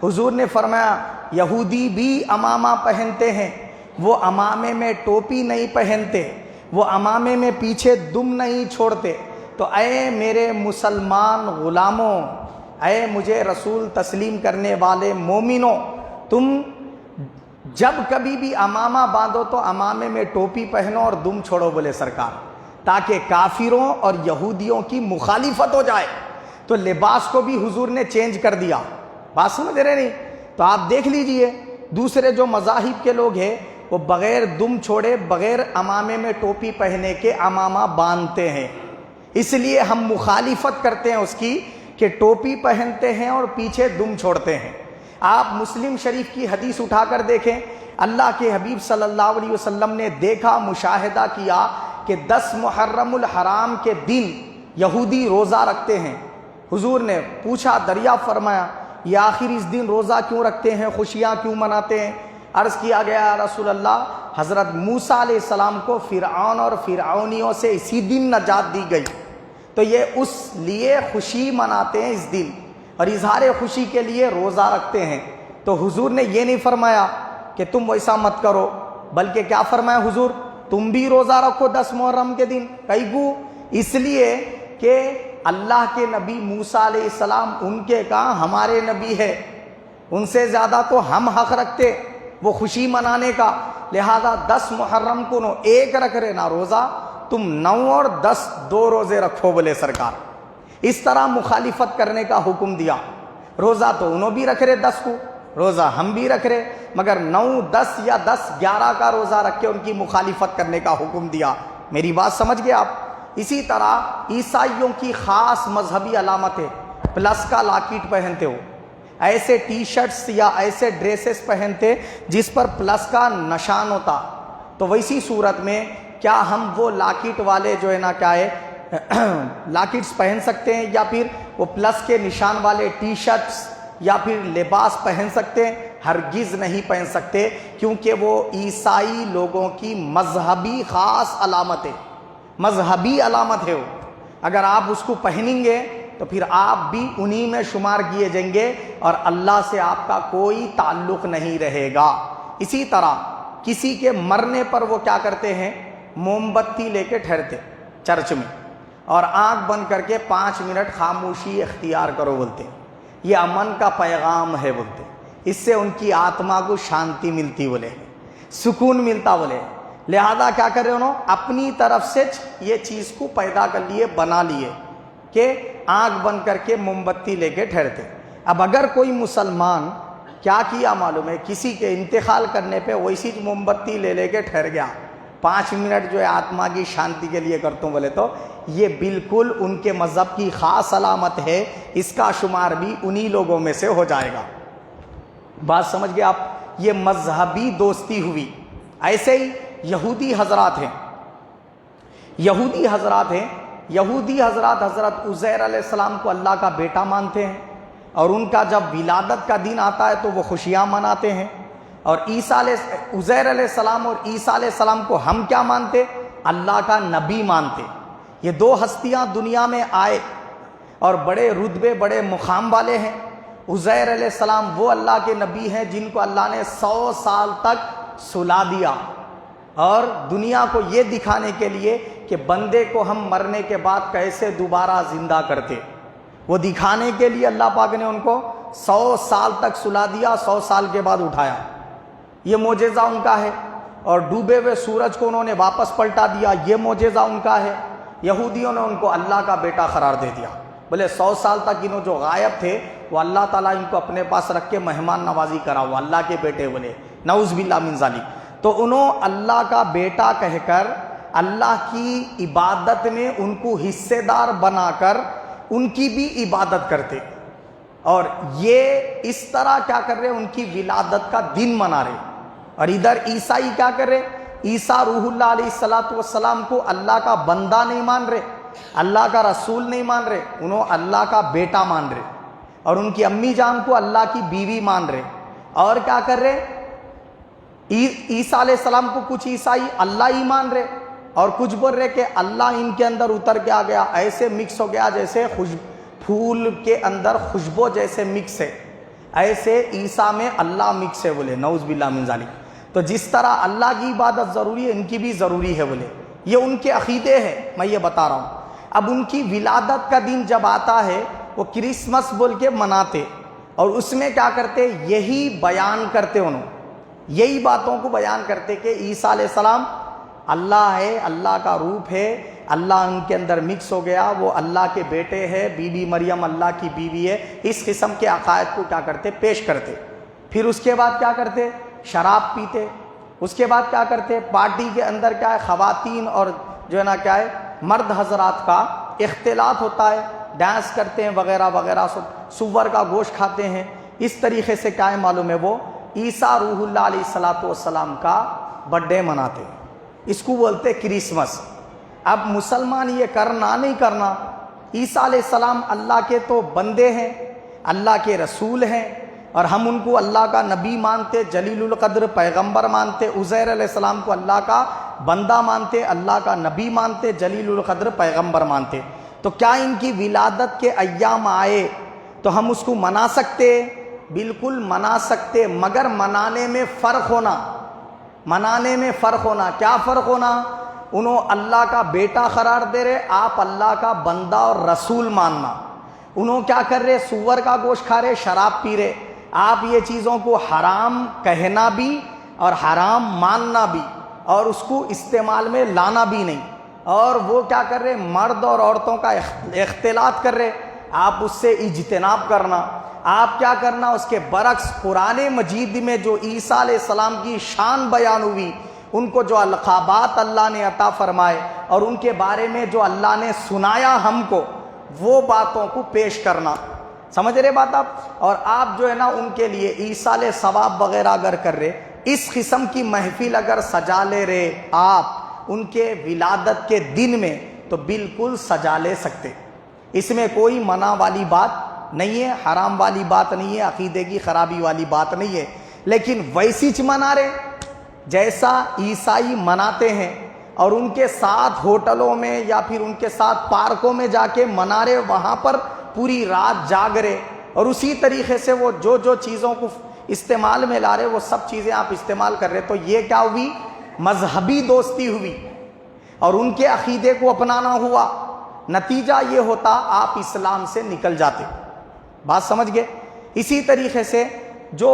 حضور نے فرمایا یہودی بھی امامہ پہنتے ہیں، وہ امامے میں ٹوپی نہیں پہنتے، وہ امامے میں پیچھے دم نہیں چھوڑتے۔ تو اے میرے مسلمان غلاموں، اے مجھے رسول تسلیم کرنے والے مومنوں، تم جب کبھی بھی امامہ باندھو تو امامے میں ٹوپی پہنو اور دم چھوڑو بولے سرکار، تاکہ کافروں اور یہودیوں کی مخالفت ہو جائے۔ تو لباس کو بھی حضور نے چینج کر دیا۔ بات سمجھ رہے نہیں؟ تو آپ دیکھ لیجئے دوسرے جو مذاہب کے لوگ ہیں وہ بغیر دم چھوڑے، بغیر امامے میں ٹوپی پہنے کے امامہ باندھتے ہیں۔ اس لیے ہم مخالفت کرتے ہیں اس کی کہ ٹوپی پہنتے ہیں اور پیچھے دم چھوڑتے ہیں۔ آپ مسلم شریف کی حدیث اٹھا کر دیکھیں، اللہ کے حبیب صلی اللہ علیہ وسلم نے دیکھا، مشاہدہ کیا کہ 10 محرم الحرام کے دن یہودی روزہ رکھتے ہیں۔ حضور نے پوچھا، دریافت فرمایا یہ آخر اس دن روزہ کیوں رکھتے ہیں، خوشیاں کیوں مناتے ہیں؟ عرض کیا گیا یا رسول اللہ، حضرت موسیٰ علیہ السلام کو فرعون اور فرعونیوں سے اسی دن نجات دی گئی، تو یہ اس لیے خوشی مناتے ہیں اس دن، اور اظہار خوشی کے لیے روزہ رکھتے ہیں۔ تو حضور نے یہ نہیں فرمایا کہ تم ویسا مت کرو، بلکہ کیا فرمایا حضور؟ تم بھی روزہ رکھو 10 محرم کے دن۔ کیوں؟ اس لیے کہ اللہ کے نبی موسیٰ علیہ السلام ان کے کہاں ہمارے نبی ہے، ان سے زیادہ تو ہم حق رکھتے وہ خوشی منانے کا، لہذا 10 محرم کو نو ایک رکھ رہے نا روزہ، تم 9 اور 10 2 روزے رکھو بولے سرکار۔ اس طرح مخالفت کرنے کا حکم دیا۔ روزہ تو انہوں بھی رکھ رہے 10 کو، روزہ ہم بھی رکھ رہے، مگر 9 10 یا 10 11 کا روزہ رکھ کے ان کی مخالفت کرنے کا حکم دیا۔ میری بات سمجھ گئے آپ؟ اسی طرح عیسائیوں کی خاص مذہبی علامت ہے، پلس کا لاکٹ پہنتے ہو، ایسے ٹی شرٹس یا ایسے ڈریسز پہنتے جس پر پلس کا نشان ہوتا۔ تو ویسی صورت میں کیا ہم وہ لاکٹ والے جو ہے نا کیا ہے لاکٹس پہن سکتے ہیں، یا پھر وہ پلس کے نشان والے ٹی شرٹس یا پھر لباس پہن سکتے ہیں؟ ہرگز نہیں پہن سکتے، کیونکہ وہ عیسائی لوگوں کی مذہبی خاص علامت ہے، مذہبی علامت ہے وہ۔ اگر آپ اس کو پہنیں گے تو پھر آپ بھی انہی میں شمار کیے جائیں گے اور اللہ سے آپ کا کوئی تعلق نہیں رہے گا۔ اسی طرح کسی کے مرنے پر وہ کیا کرتے ہیں، موم بتی لے کے ٹھہرتے چرچ میں اور آنکھ بند کر کے 5 منٹ خاموشی اختیار کرو بولتے، یہ امن کا پیغام ہے بولتے، اس سے ان کی آتما کو شانتی ملتی بولے، سکون ملتا بولے۔ لہذا کیا کر رہے انہوں، اپنی طرف سے یہ چیز کو پیدا کر لیے، بنا لیے کہ آنکھ بند کر کے موم بتی لے کے ٹھہرتے۔ اب اگر کوئی مسلمان کیا کیا معلوم ہے، کسی کے انتقال کرنے پہ ویسی موم بتی لے لے کے ٹھہر گیا، 5 منٹ جو ہے آتما کی شانتی کے لیے کرتا ہوں بولے، تو یہ بالکل ان کے مذہب کی خاص علامت ہے، اس کا شمار بھی انہی لوگوں میں سے ہو جائے گا۔ بات سمجھ گئے آپ، یہ مذہبی دوستی ہوئی۔ ایسے ہی یہودی حضرات ہیں، یہودی حضرات حضرت عزیر علیہ السلام کو اللہ کا بیٹا مانتے ہیں، اور ان کا جب ولادت کا دن آتا ہے تو وہ خوشیاں مناتے ہیں۔ اور عزیر علیہ السلام اور عیسیٰ علیہ السلام کو ہم کیا مانتے، اللہ کا نبی مانتے۔ یہ دو ہستیاں دنیا میں آئے اور بڑے رتبے بڑے مقام والے ہیں۔ عزیر علیہ السلام وہ اللہ کے نبی ہیں جن کو اللہ نے 100 سال تک سلا دیا، اور دنیا کو یہ دکھانے کے لیے کہ بندے کو ہم مرنے کے بعد کیسے دوبارہ زندہ کرتے، وہ دکھانے کے لیے اللہ پاک نے ان کو 100 سال تک سلا دیا، 100 سال کے بعد اٹھایا۔ یہ معجزہ ان کا ہے۔ اور ڈوبے ہوئے سورج کو انہوں نے واپس پلٹا دیا، یہ معجزہ ان کا ہے۔ یہودیوں نے ان کو اللہ کا بیٹا قرار دے دیا، بولے 100 سال تک انہوں جو غائب تھے وہ اللہ تعالیٰ ان کو اپنے پاس رکھ کے مہمان نوازی کرا، وہ اللہ کے بیٹے بولے، نعوذ باللہ من ذالک۔ تو انہوں اللہ کا بیٹا کہہ کر اللہ کی عبادت میں ان کو حصے دار بنا کر ان کی بھی عبادت کرتے، اور یہ اس طرح کیا کر رہے، ان کی ولادت کا دن منا رہے۔ اور ادھر عیسائی کیا کر رہے، عیسیٰ روح اللہ علیہ السلام کو اللہ کا بندہ نہیں مان رہے، اللہ کا رسول نہیں مان رہے، انہوں اللہ کا بیٹا مان رہے، اور ان کی امی جان کو اللہ کی بیوی مان رہے۔ اور کیا کر رہے، عیسیٰ علیہ السلام کو کچھ عیسائی اللہ ہی مان رہے، اور کچھ بول رہے کہ اللہ ان کے اندر اتر کے آ گیا، ایسے مکس ہو گیا جیسے پھول کے اندر خوشبو جیسے مکس ہے، ایسے عیسیٰ میں اللہ مکس ہے بولے، نعوذ باللہ من ذالک۔ تو جس طرح اللہ کی عبادت ضروری ہے، ان کی بھی ضروری ہے بولے، یہ ان کے عقیدے ہیں، میں یہ بتا رہا ہوں۔ اب ان کی ولادت کا دن جب آتا ہے وہ کرسمس بول کے مناتے، اور اس میں کیا کرتے، یہی بیان کرتے، انہوں یہی باتوں کو بیان کرتے کہ عیسیٰ علیہ السلام اللہ ہے، اللہ کا روپ ہے، اللہ ان کے اندر مکس ہو گیا، وہ اللہ کے بیٹے ہے، بی بی مریم اللہ کی بیوی ہے۔ اس قسم کے عقائد کو کیا کرتے، پیش کرتے۔ پھر اس کے بعد کیا کرتے، شراب پیتے۔ اس کے بعد کیا کرتے، پارٹی کے اندر کیا ہے، خواتین اور جو ہے نا کیا ہے، مرد حضرات کا اختلاط ہوتا ہے، ڈانس کرتے ہیں وغیرہ وغیرہ، سور کا گوشت کھاتے ہیں۔ اس طریقے سے کیا ہے معلوم ہے، وہ عیسیٰ روح اللہ علیہ السلام کا برتھڈے مناتے، اس کو بولتے کرسمس۔ اب مسلمان یہ کرنا نہیں کرنا، عیسیٰ علیہ السلام اللہ کے تو بندے ہیں، اللہ کے رسول ہیں، اور ہم ان کو اللہ کا نبی مانتے، جلیل القدر پیغمبر مانتے۔ عزیر علیہ السلام کو اللہ کا بندہ مانتے، اللہ کا نبی مانتے، جلیل القدر پیغمبر مانتے۔ تو کیا ان کی ولادت کے ایام آئے تو ہم اس کو منا سکتے؟ بالکل منا سکتے، مگر منانے میں فرق ہونا، منانے میں فرق ہونا۔ کیا فرق ہونا، انہوں اللہ کا بیٹا قرار دے رہے، آپ اللہ کا بندہ اور رسول ماننا۔ انہوں کیا کر رہے، سور کا گوشت کھا رہے، شراب پی رہے، آپ یہ چیزوں کو حرام کہنا بھی اور حرام ماننا بھی، اور اس کو استعمال میں لانا بھی نہیں۔ اور وہ کیا کر رہے، مرد اور عورتوں کا اختلاط کر رہے، آپ اس سے اجتناب کرنا۔ آپ کیا کرنا، اس کے برعکس قرآن مجید میں جو عیسیٰ علیہ السلام کی شان بیان ہوئی، ان کو جو القابات اللہ نے عطا فرمائے اور ان کے بارے میں جو اللہ نے سنایا ہم کو، وہ باتوں کو پیش کرنا۔ سمجھ رہے بات آپ؟ اور آپ جو ہے نا ان کے لیے ایصال ثواب وغیرہ اگر کر رہے، اس قسم کی محفل اگر سجا لے رہے آپ ان کے ولادت کے دن میں، تو بالکل سجا لے سکتے، اس میں کوئی منع والی بات نہیں ہے، حرام والی بات نہیں ہے، عقیدے کی خرابی والی بات نہیں ہے۔ لیکن ویسی منا رہے جیسا عیسائی مناتے ہیں، اور ان کے ساتھ ہوٹلوں میں یا پھر ان کے ساتھ پارکوں میں جا کے منا رہے، وہاں پر پوری رات جاگ رہے اور اسی طریقے سے وہ جو چیزوں کو استعمال میں لا رہے وہ سب چیزیں آپ استعمال کر رہے، تو یہ کیا ہوئی؟ مذہبی دوستی ہوئی اور ان کے عقیدے کو اپنانا ہوا۔ نتیجہ یہ ہوتا آپ اسلام سے نکل جاتے۔ بات سمجھ گئے؟ اسی طریقے سے جو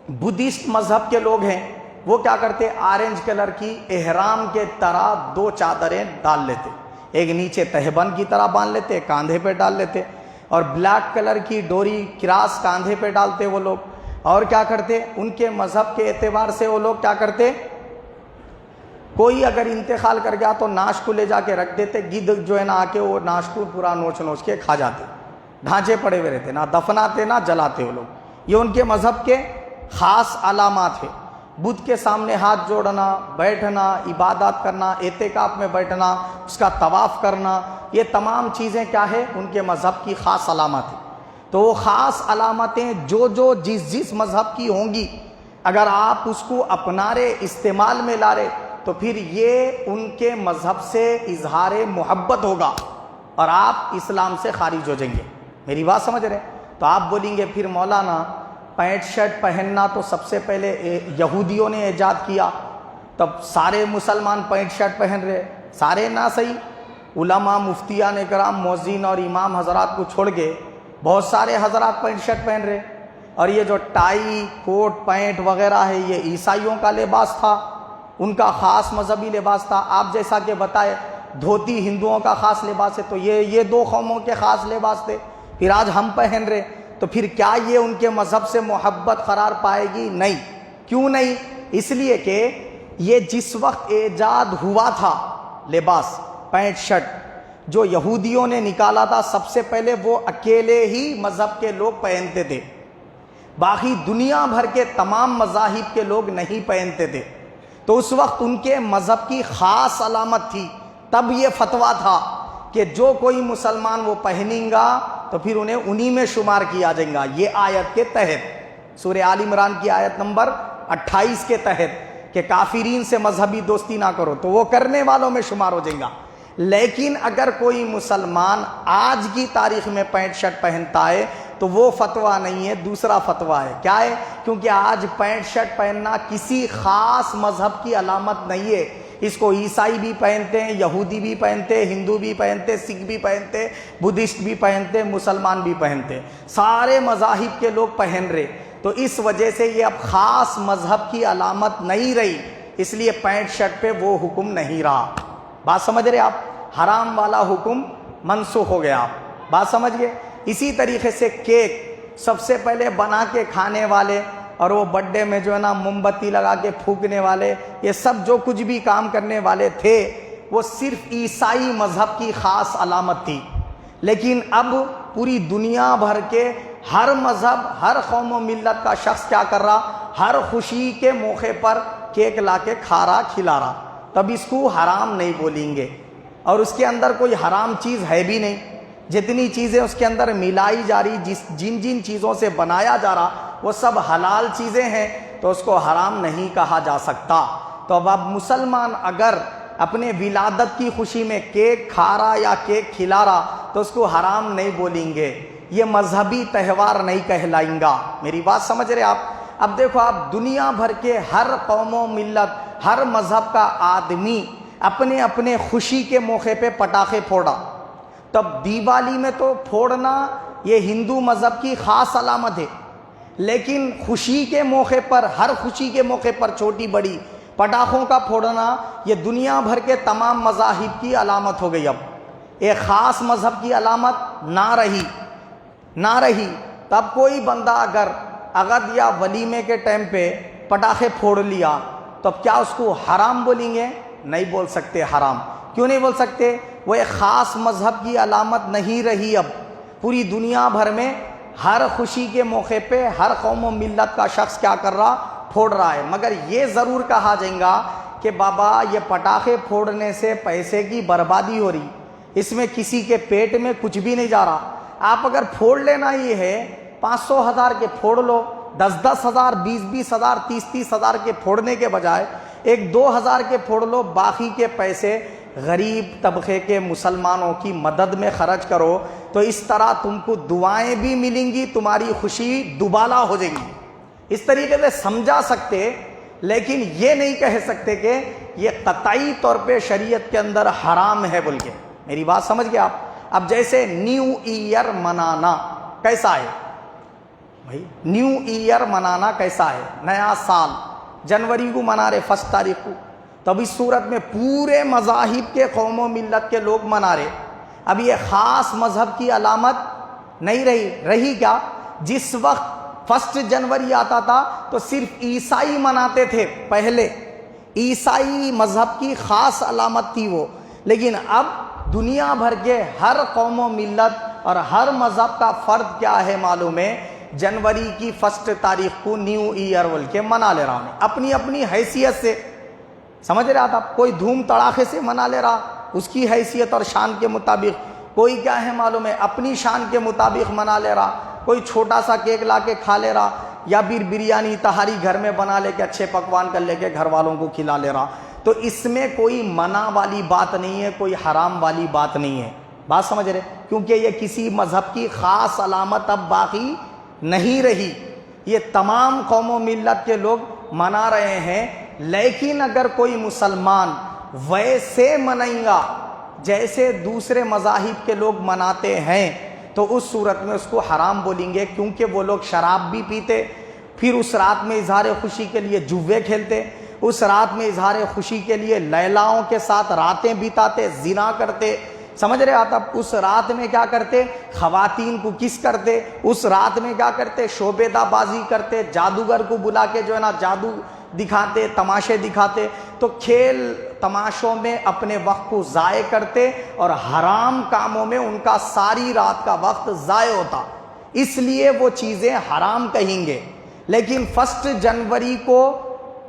بدھسٹ مذہب کے لوگ ہیں وہ کیا کرتے؟ آرنج کلر کی احرام کے طرح 2 چادریں ڈال لیتے، ایک نیچے تہبند کی طرح باندھ لیتے، کاندھے پہ ڈال لیتے، اور بلیک کلر کی ڈوری کراس کاندھے پہ ڈالتے وہ لوگ۔ اور کیا کرتے؟ ان کے مذہب کے اعتبار سے وہ لوگ کیا کرتے؟ کوئی اگر انتقال کر گیا تو ناش کو لے جا کے رکھ دیتے، گدھ جو ہے نا آ کے وہ ناش کو پورا نوچ کے کھا جاتے، ڈھانچے پڑے ہوئے رہتے، نہ دفناتے نہ جلاتے وہ لوگ۔ یہ ان کے مذہب کے خاص علامات ہیں۔ بدھ کے سامنے ہاتھ جوڑنا، بیٹھنا، عبادات کرنا، اعتکاف میں بیٹھنا، اس کا طواف کرنا، یہ تمام چیزیں کیا ہے؟ ان کے مذہب کی خاص علامات ہیں۔ تو وہ خاص علامتیں جو جس مذہب کی ہوں گی، اگر آپ اس کو اپنا رہے، استعمال میں لا رہے، تو پھر یہ ان کے مذہب سے اظہار محبت ہوگا اور آپ اسلام سے خارج ہو جائیں گے۔ میری بات سمجھ رہے؟ تو آپ بولیں گے پھر مولانا پینٹ شرٹ پہننا تو سب سے پہلے یہودیوں نے ایجاد کیا، تب سارے مسلمان پینٹ شرٹ پہن رہے، سارے نہ صحیح، علماء، مفتیان کرام، مؤذن اور امام حضرات کو چھوڑ کے بہت سارے حضرات پینٹ شرٹ پہن رہے۔ اور یہ جو ٹائی، کوٹ، پینٹ وغیرہ ہے یہ عیسائیوں کا لباس تھا، ان کا خاص مذہبی لباس تھا۔ آپ جیسا کہ بتائے دھوتی ہندوؤں کا خاص لباس ہے، تو یہ 2 قوموں کے خاص لباس تھے، پھر آج ہم پہن رہے، تو پھر کیا یہ ان کے مذہب سے محبت قرار پائے گی؟ نہیں۔ کیوں نہیں؟ اس لیے کہ یہ جس وقت ایجاد ہوا تھا لباس پینٹ شرٹ جو یہودیوں نے نکالا تھا، سب سے پہلے وہ اکیلے ہی مذہب کے لوگ پہنتے تھے، باقی دنیا بھر کے تمام مذاہب کے لوگ نہیں پہنتے تھے۔ تو اس وقت ان کے مذہب کی خاص علامت تھی، تب یہ فتویٰ تھا کہ جو کوئی مسلمان وہ پہنیں گا تو پھر انہیں انہی میں شمار کیا جائے گا۔ یہ آیت کے تحت، سورہ آل عمران کی آیت نمبر 28 کے تحت کہ کافرین سے مذہبی دوستی نہ کرو، تو وہ کرنے والوں میں شمار ہو جائے گا۔ لیکن اگر کوئی مسلمان آج کی تاریخ میں پینٹ شرٹ پہنتا ہے تو وہ فتویٰ نہیں ہے، دوسرا فتویٰ ہے۔ کیا ہے؟ کیونکہ آج پینٹ شرٹ پہننا کسی خاص مذہب کی علامت نہیں ہے، اس کو عیسائی بھی پہنتے ہیں، یہودی بھی پہنتے ہیں، ہندو بھی پہنتے ہیں، سکھ بھی پہنتے ہیں، بدھسٹ بھی پہنتے ہیں، مسلمان بھی پہنتے ہیں، سارے مذاہب کے لوگ پہن رہے۔ تو اس وجہ سے یہ اب خاص مذہب کی علامت نہیں رہی، اس لیے پینٹ شرٹ پہ وہ حکم نہیں رہا۔ بات سمجھ رہے آپ؟ حرام والا حکم منسوخ ہو گیا۔ بات سمجھ گئے؟ اسی طریقے سے کیک سب سے پہلے بنا کے کھانے والے اور وہ بڈے میں جو ہے نا موم بتی لگا کے پھونکنے والے، یہ سب جو کچھ بھی کام کرنے والے تھے وہ صرف عیسائی مذہب کی خاص علامت تھی۔ لیکن اب پوری دنیا بھر کے ہر مذہب، ہر قوم و ملت کا شخص کیا کر رہا؟ ہر خوشی کے موقع پر کیک لا کے کھا رہا، کھلا رہا، تب اس کو حرام نہیں بولیں گے۔ اور اس کے اندر کوئی حرام چیز ہے بھی نہیں، جتنی چیزیں اس کے اندر ملائی جا رہی، جن چیزوں سے بنایا جا رہا وہ سب حلال چیزیں ہیں، تو اس کو حرام نہیں کہا جا سکتا۔ تو اب مسلمان اگر اپنے ولادت کی خوشی میں کیک کھا رہا یا کیک کھلا رہا تو اس کو حرام نہیں بولیں گے، یہ مذہبی تہوار نہیں کہلائیں گا۔ میری بات سمجھ رہے آپ؟ اب دیکھو آپ، دنیا بھر کے ہر قوم و ملت، ہر مذہب کا آدمی اپنے اپنے خوشی کے موقع پہ پٹاخے پھوڑا، تب دیوالی میں تو پھوڑنا یہ ہندو مذہب کی خاص علامت ہے، لیکن خوشی کے موقع پر، ہر خوشی کے موقع پر چھوٹی بڑی پٹاخوں کا پھوڑنا یہ دنیا بھر کے تمام مذاہب کی علامت ہو گئی۔ اب ایک خاص مذہب کی علامت نہ رہی، تب کوئی بندہ اگر عقد یا ولیمے کے ٹائم پہ پٹاخے پھوڑ لیا تو اب کیا اس کو حرام بولیں گے؟ نہیں بول سکتے حرام۔ کیوں نہیں بول سکتے؟ وہ ایک خاص مذہب کی علامت نہیں رہی۔ اب پوری دنیا بھر میں ہر خوشی کے موقع پہ ہر قوم و ملت کا شخص کیا کر رہا؟ پھوڑ رہا ہے۔ مگر یہ ضرور کہا جائے گا کہ بابا یہ پٹاخے پھوڑنے سے پیسے کی بربادی ہو رہی، اس میں کسی کے پیٹ میں کچھ بھی نہیں جا رہا۔ آپ اگر پھوڑ لینا ہی ہے 500,000 کے پھوڑ لو، 10,000 20,000 30,000 کے پھوڑنے کے بجائے 1-2 ہزار کے پھوڑ لو، باقی کے پیسے غریب طبقے کے مسلمانوں کی مدد میں خرچ کرو تو اس طرح تم کو دعائیں بھی ملیں گی، تمہاری خوشی دوبالا ہو جائے گی۔ اس طریقے سے سمجھا سکتے، لیکن یہ نہیں کہہ سکتے کہ یہ قطعی طور پہ شریعت کے اندر حرام ہے بول کے۔ میری بات سمجھ گئے آپ؟ اب جیسے نیو ایئر منانا کیسا ہے بھائی؟ نیو ایئر منانا کیسا ہے؟ نیا سال جنوری کو منا رہے، 1 تاریخ کو، تب اس صورت میں پورے مذاہب کے قوم و ملت کے لوگ منا رہے۔ اب یہ خاص مذہب کی علامت نہیں رہی کیا؟ جس وقت 1 جنوری آتا تھا تو صرف عیسائی مناتے تھے، پہلے عیسائی مذہب کی خاص علامت تھی وہ، لیکن اب دنیا بھر کے ہر قوم و ملت اور ہر مذہب کا فرد کیا ہے معلوم ہے؟ جنوری کی 1 تاریخ کو نیو ایئر بول کے منا لے رہا ہوں، اپنی اپنی حیثیت سے۔ سمجھ رہا تھا؟ کوئی دھوم تڑاخے سے منا لے رہا اس کی حیثیت اور شان کے مطابق، کوئی کیا ہے معلوم ہے اپنی شان کے مطابق منا لے رہا، کوئی چھوٹا سا کیک لا کے کھا لے رہا، یا پھر بریانی تہاری گھر میں بنا لے کے اچھے پکوان کر لے کے گھر والوں کو کھلا لے رہا۔ تو اس میں کوئی منع والی بات نہیں ہے، کوئی حرام والی بات نہیں ہے۔ بات سمجھ رہے؟ کیونکہ یہ کسی مذہب کی خاص علامت اب باقی نہیں رہی، یہ تمام قوم و ملت کے لوگ منا رہے ہیں۔ لیکن اگر کوئی مسلمان ویسے منائے گا جیسے دوسرے مذاہب کے لوگ مناتے ہیں تو اس صورت میں اس کو حرام بولیں گے، کیونکہ وہ لوگ شراب بھی پیتے، پھر اس رات میں اظہار خوشی کے لیے جوے کھیلتے، اس رات میں اظہار خوشی کے لیے لیلاؤں کے ساتھ راتیں بتاتے، زنا کرتے۔ سمجھ رہے آتا؟ اس رات میں کیا کرتے؟ خواتین کو کس کرتے، اس رات میں کیا کرتے؟ شعبدہ بازی کرتے، جادوگر کو بلا کے جو ہے نا جادو دکھاتے، تماشے دکھاتے۔ تو کھیل تماشوں میں اپنے وقت کو ضائع کرتے اور حرام کاموں میں ان کا ساری رات کا وقت ضائع ہوتا، اس لیے وہ چیزیں حرام کہیں گے۔ لیکن 1 جنوری کو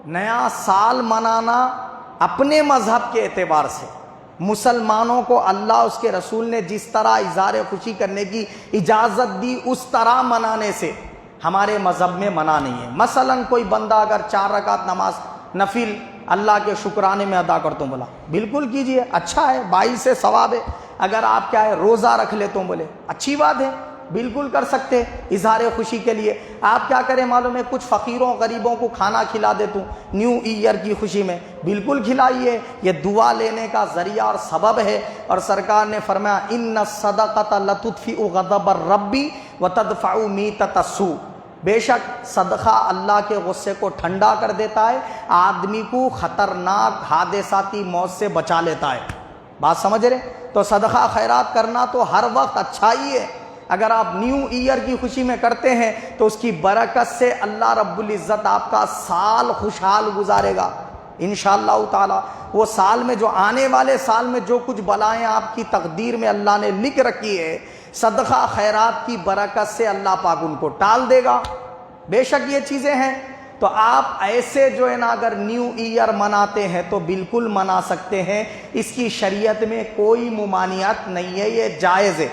نیا سال منانا اپنے مذہب کے اعتبار سے مسلمانوں کو اللہ اس کے رسول نے جس طرح اظہار خوشی کرنے کی اجازت دی اس طرح منانے سے ہمارے مذہب میں منع نہیں ہے۔ مثلا کوئی بندہ اگر 4 رکعت نماز نفل اللہ کے شکرانے میں ادا کرتا ہوں، بولا بالکل کیجئے، اچھا ہے، 22 سے ثواب ہے۔ اگر آپ کیا ہے روزہ رکھ لیتے ہوں، بولے اچھی بات ہے، بالکل کر سکتے اظہار خوشی کے لیے۔ آپ کیا کریں معلوم ہے؟ کچھ فقیروں غریبوں کو کھانا کھلا دیتا ہوں نیو ایئر کی خوشی میں، بالکل کھلائیے، یہ دعا لینے کا ذریعہ اور سبب ہے۔ اور سرکار نے فرمایا ان الصدقۃ لتطفئ غضب الرب وتدفع میتۃ السوء، بے شک صدقہ اللہ کے غصے کو ٹھنڈا کر دیتا ہے، آدمی کو خطرناک حادثاتی موت سے بچا لیتا ہے۔ بات سمجھ رہے؟ تو صدقہ خیرات کرنا تو ہر وقت اچھا ہی ہے۔ اگر آپ نیو ایئر کی خوشی میں کرتے ہیں تو اس کی برکت سے اللہ رب العزت آپ کا سال خوشحال گزارے گا انشاءاللہ تعالی۔ وہ سال میں جو آنے والے سال میں جو کچھ بلائیں آپ کی تقدیر میں اللہ نے لکھ رکھی ہے، صدقہ خیرات کی برکت سے اللہ پاک ان کو ٹال دے گا۔ بے شک یہ چیزیں ہیں۔ تو آپ ایسے جو ہے نا اگر نیو ایئر مناتے ہیں تو بالکل منا سکتے ہیں، اس کی شریعت میں کوئی ممانعت نہیں ہے، یہ جائز ہے۔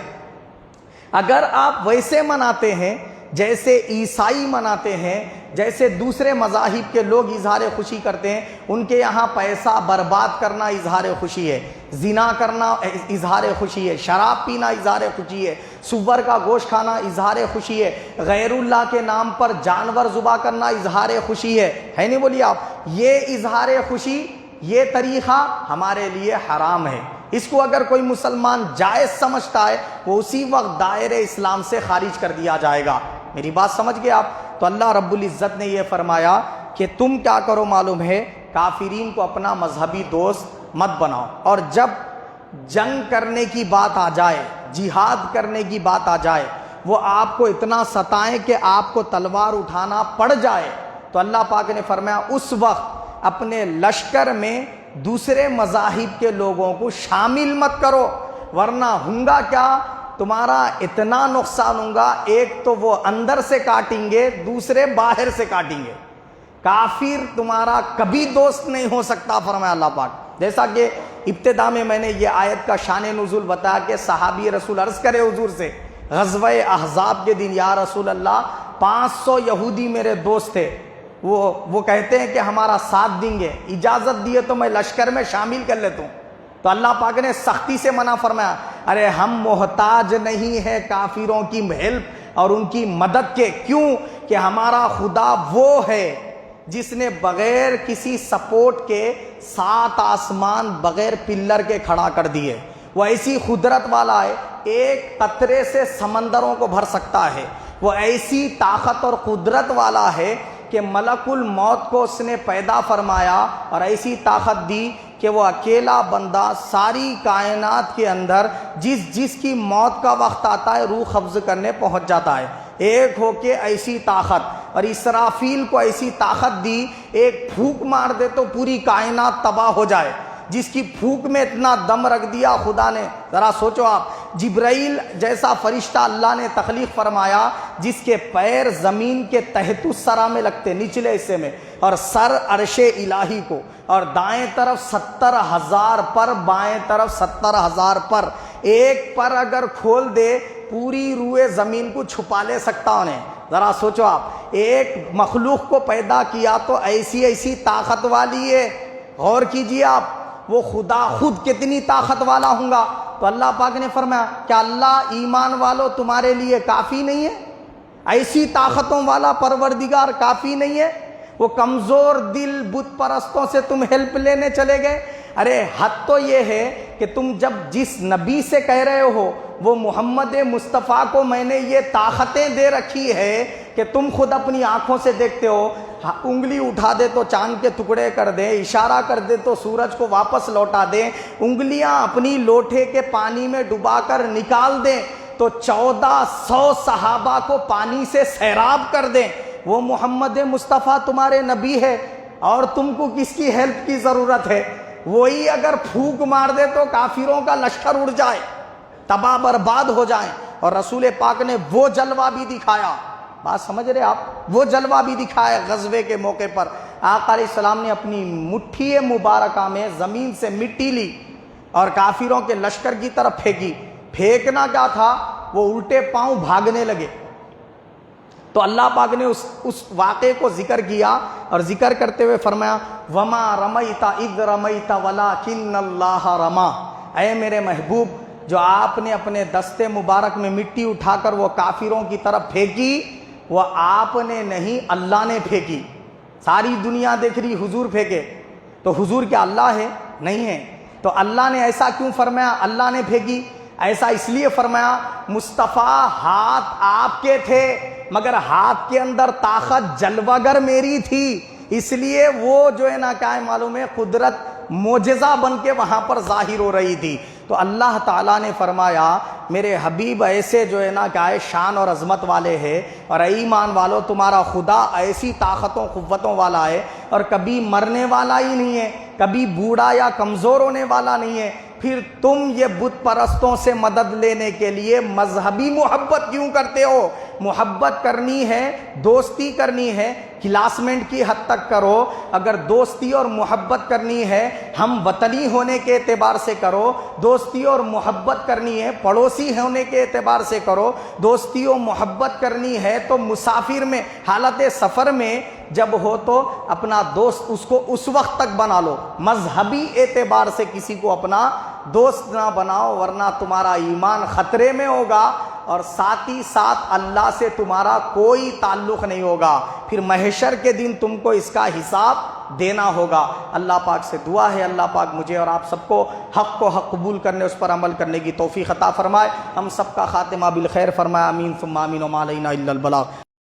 اگر آپ ویسے مناتے ہیں جیسے عیسائی مناتے ہیں، جیسے دوسرے مذاہب کے لوگ اظہار خوشی کرتے ہیں، ان کے یہاں پیسہ برباد کرنا اظہار خوشی ہے، زنا کرنا اظہار خوشی ہے، شراب پینا اظہار خوشی ہے، سور کا گوشت کھانا اظہار خوشی ہے، غیر اللہ کے نام پر جانور ذبح کرنا اظہار خوشی ہے نہیں بولیے آپ؟ یہ اظہار خوشی، یہ طریقہ ہمارے لیے حرام ہے۔ اس کو اگر کوئی مسلمان جائز سمجھتا ہے وہ اسی وقت دائرہ اسلام سے خارج کر دیا جائے گا۔ میری بات سمجھ گئے آپ؟ تو اللہ رب العزت نے یہ فرمایا کہ تم کیا کرو معلوم ہے؟ کافرین کو اپنا مذہبی دوست مت بناؤ، اور جب جنگ کرنے کی بات آ جائے، جہاد کرنے کی بات آ جائے، وہ آپ کو اتنا ستائیں کہ آپ کو تلوار اٹھانا پڑ جائے، تو اللہ پاک نے فرمایا اس وقت اپنے لشکر میں دوسرے مذاہب کے لوگوں کو شامل مت کرو، ورنہ ہوں گا کیا؟ تمہارا اتنا نقصان ہوگا، ایک تو وہ اندر سے کاٹیں گے، دوسرے باہر سے کاٹیں گے۔ کافر تمہارا کبھی دوست نہیں ہو سکتا فرمایا اللہ پاک۔ جیسا کہ ابتدا میں نے یہ آیت کا شان نزول بتایا کہ صحابی رسول عرض کرے حضور سے غزوہ احزاب کے دن، یا رسول اللہ 500 یہودی میرے دوست تھے، وہ کہتے ہیں کہ ہمارا ساتھ دیں گے، اجازت دیے تو میں لشکر میں شامل کر لیتا ہوں۔ تو اللہ پاک نے سختی سے منع فرمایا، ارے ہم محتاج نہیں ہے کافروں کی ہیلپ اور ان کی مدد کے، کیوں کہ ہمارا خدا وہ ہے جس نے بغیر کسی سپورٹ کے 7 آسمان بغیر پلر کے کھڑا کر دیے۔ وہ ایسی قدرت والا ہے، ایک قطرے سے سمندروں کو بھر سکتا ہے۔ وہ ایسی طاقت اور قدرت والا ہے کہ ملک الموت کو اس نے پیدا فرمایا اور ایسی طاقت دی کہ وہ اکیلا بندہ ساری کائنات کے اندر جس کی موت کا وقت آتا ہے روح قبض کرنے پہنچ جاتا ہے، ایک ہو کے ایسی طاقت۔ اور اسرافیل کو ایسی طاقت دی، ایک پھونک مار دے تو پوری کائنات تباہ ہو جائے، جس کی پھونک میں اتنا دم رکھ دیا خدا نے۔ ذرا سوچو آپ، جبرائیل جیسا فرشتہ اللہ نے تخلیق فرمایا جس کے پیر زمین کے تحت الثری میں لگتے، نچلے حصے میں، اور سر عرش الہی کو، اور دائیں طرف 70,000 پر، بائیں طرف 70,000 پر، ایک پر اگر کھول دے پوری روئے زمین کو چھپا لے سکتا انہیں۔ ذرا سوچو آپ، ایک مخلوق کو پیدا کیا تو ایسی طاقت والی ہے۔ غور کیجئے آپ، وہ خدا خود کتنی طاقت والا ہوں گا۔ تو اللہ پاک نے فرمایا کہ اللہ ایمان والو تمہارے لیے کافی نہیں ہے؟ ایسی طاقتوں والا پروردگار کافی نہیں ہے؟ وہ کمزور دل بت پرستوں سے تم ہیلپ لینے چلے گئے؟ ارے حد تو یہ ہے کہ تم جب جس نبی سے کہہ رہے ہو وہ محمد مصطفیٰ کو میں نے یہ طاقتیں دے رکھی ہے کہ تم خود اپنی آنکھوں سے دیکھتے ہو، انگلی اٹھا دے تو چاند کے ٹکڑے کر دے، اشارہ کر دے تو سورج کو واپس لوٹا دے، انگلیاں اپنی لوٹے کے پانی میں ڈبا کر نکال دیں تو 1400 صحابہ کو پانی سے سیراب کر دیں، وہ محمد مصطفیٰ تمہارے نبی ہے، اور تم کو کس کی ہیلپ کی ضرورت ہے؟ وہی اگر پھونک مار دے تو کافروں کا لشکر اڑ جائے، تباہ برباد ہو جائیں۔ اور رسول پاک نے وہ جلوہ بھی دکھایا، بات سمجھ رہے آپ، وہ جلوہ بھی دکھایا غزوے کے موقع پر۔ آقا علیہ السلام نے اپنی مٹھی مبارکہ میں زمین سے مٹی لی اور کافروں کے لشکر کی طرف پھینکی۔ پھینکنا کیا تھا، وہ الٹے پاؤں بھاگنے لگے۔ تو اللہ پاک نے اس واقعے کو ذکر کیا اور ذکر کرتے ہوئے فرمایا وما رمیت اذ رمیت ولکن اللہ رما۔ اے میرے محبوب، جو آپ نے اپنے دستے مبارک میں مٹی اٹھا کر وہ کافروں کی طرف پھینکی، وہ آپ نے نہیں، اللہ نے پھینکی۔ ساری دنیا دیکھ رہی حضور پھینکے، تو حضور کیا اللہ ہے؟ نہیں ہے۔ تو اللہ نے ایسا کیوں فرمایا اللہ نے پھینکی؟ ایسا اس لیے فرمایا مصطفیٰ ہاتھ آپ کے تھے مگر ہاتھ کے اندر طاقت جلوگر میری تھی، اس لیے وہ جو ہے نا کیا معلوم ہے قدرت معجزہ بن کے وہاں پر ظاہر ہو رہی تھی۔ تو اللہ تعالیٰ نے فرمایا میرے حبیب ایسے جو ہے نا کیا شان اور عظمت والے ہیں، اور اے ایمان والو تمہارا خدا ایسی طاقتوں قوتوں والا ہے، اور کبھی مرنے والا ہی نہیں ہے، کبھی بوڑھا یا کمزور ہونے والا نہیں ہے۔ پھر تم یہ بت پرستوں سے مدد لینے کے لیے مذہبی محبت کیوں کرتے ہو؟ محبت کرنی ہے، دوستی کرنی ہے، کلاسمیٹ کی حد تک کرو۔ اگر دوستی اور محبت کرنی ہے ہم وطنی ہونے کے اعتبار سے کرو، دوستی اور محبت کرنی ہے پڑوسی ہونے کے اعتبار سے کرو، دوستی اور محبت کرنی ہے تو مسافر میں حالت سفر میں جب ہو تو اپنا دوست اس کو اس وقت تک بنا لو، مذہبی اعتبار سے کسی کو اپنا دوست نہ بناؤ، ورنہ تمہارا ایمان خطرے میں ہوگا اور ساتھ ہی ساتھ اللہ سے تمہارا کوئی تعلق نہیں ہوگا۔ پھر محشر کے دن تم کو اس کا حساب دینا ہوگا۔ اللہ پاک سے دعا ہے اللہ پاک مجھے اور آپ سب کو حق قبول کرنے، اس پر عمل کرنے کی توفیق عطا فرمائے، ہم سب کا خاتمہ بالخیر فرمائے، آمین ثم آمین، وما علینا الا البلاغ۔